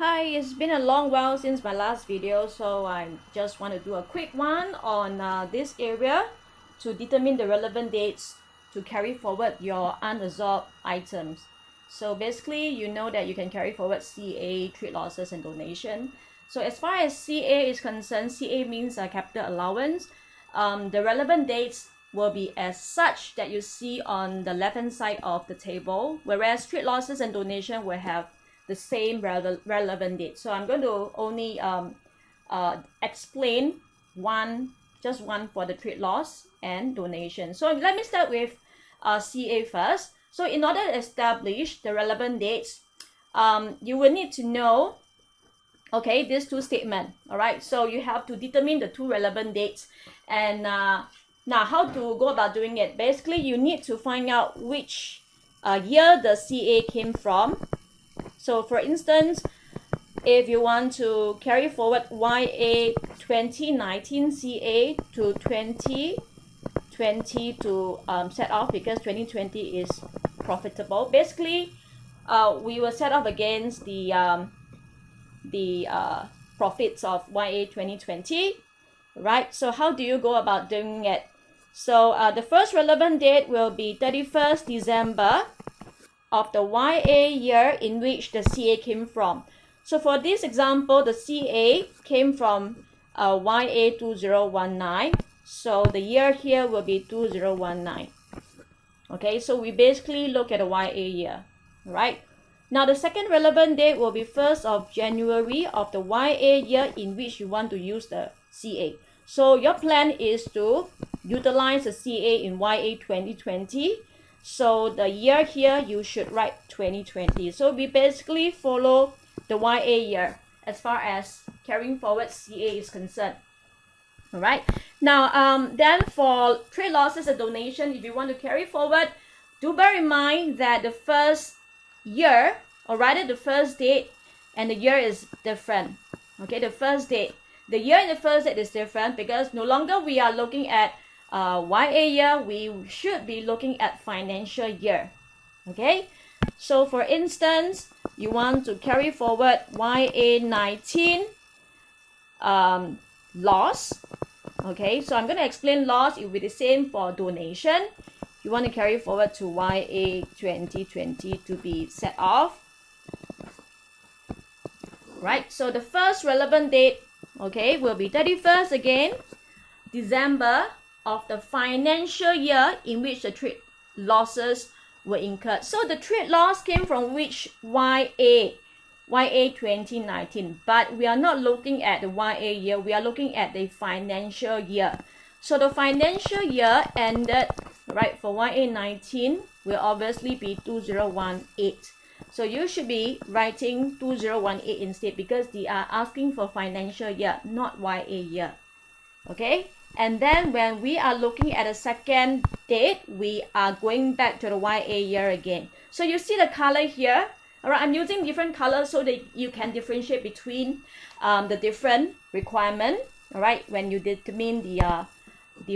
Hi, it's been a long while since my last video, so I just want to do a quick one on this area to determine the relevant dates to carry forward your unabsorbed items. So basically, you know that you can carry forward CA, trade losses, and donation. So as far as CA is concerned, CA means capital allowance. The relevant dates will be as such that you see on the left hand side of the table, whereas trade losses and donation will have the same relevant date. So I'm going to only explain just one for the trade loss and donation. So let me start with CA first. So in order to establish the relevant dates, you will need to know, okay, these two statements. All right, so you have to determine the two relevant dates. And now how to go about doing it? Basically, you need to find out which year the CA came from. So for instance, if you want to carry forward YA 2019 CA to 2020 to set off, because 2020 is profitable. Basically, we will set off against the profits of YA 2020, right? So how do you go about doing it? So the first relevant date will be 31st December of the YA year in which the CA came from. So for this example, the CA came from YA 2019. So the year here will be 2019. Okay, so we basically look at the YA year, right? Now the second relevant date will be 1st of January of the YA year in which you want to use the CA. So your plan is to utilize the CA in YA 2020. So the year here, you should write 2020. So we basically follow the YA year as far as carrying forward CA is concerned. All right. Now, then for trade losses and donation, if you want to carry forward, do bear in mind that the first year, or rather the first date and the year is different. Okay, the first date. The year and the first date is different because no longer we are looking at YA year, we should be looking at financial year. Okay, so for instance, you want to carry forward YA 19 loss. Okay, so I'm going to explain loss. It will be the same for donation. You want to carry forward to YA 2020 to be set off. Right, so the first relevant date, okay, will be 31st again, December of the financial year in which the trade losses were incurred. So the trade loss came from which YA 2019, but we are not looking at the YA year, we are looking at the financial year. So the financial year ended, right, for YA 19 will obviously be 2018. So you should be writing 2018 instead because they are asking for financial year, not YA year. Okay? And then when we are looking at a second date, we are going back to the YA year again. So you see the color here. All right, I'm using different colors so that you can differentiate between the different requirement. All right, when you determine the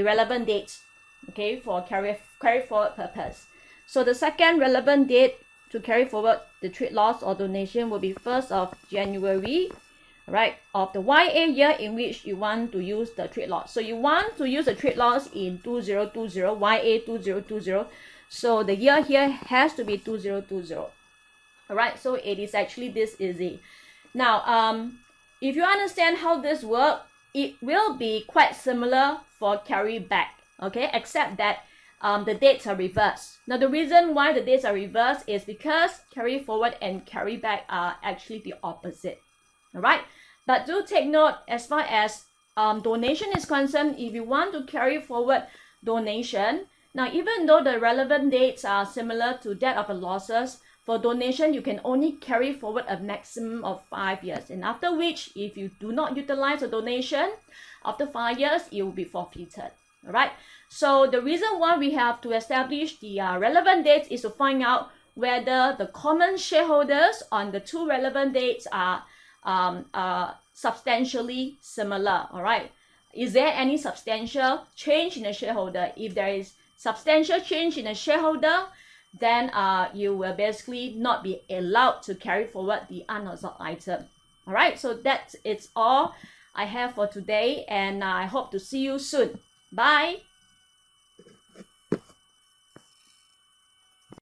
relevant dates, okay, for carry forward purpose. So the second relevant date to carry forward the trade loss or donation will be 1st of January. Right, of the YA year in which you want to use the trade loss. So you want to use the trade loss in 2020, YA 2020. So the year here has to be 2020. All right, so it is actually this easy. Now, if you understand how this works, it will be quite similar for carry back, okay, except that the dates are reversed. Now, the reason why the dates are reversed is because carry forward and carry back are actually the opposite. All right, but do take note as far as donation is concerned. If you want to carry forward donation, now even though the relevant dates are similar to that of the losses, for donation you can only carry forward a maximum of 5 years, and after which, if you do not utilize a donation after 5 years, it will be forfeited. All right, so the reason why we have to establish the relevant dates is to find out whether the common shareholders on the two relevant dates are substantially similar. All right, is there any substantial change in the shareholder? If there is substantial change in the shareholder, then you will basically not be allowed to carry forward the unabsorbed item. All right, so that's all I have for today, and I hope to see you soon. Bye.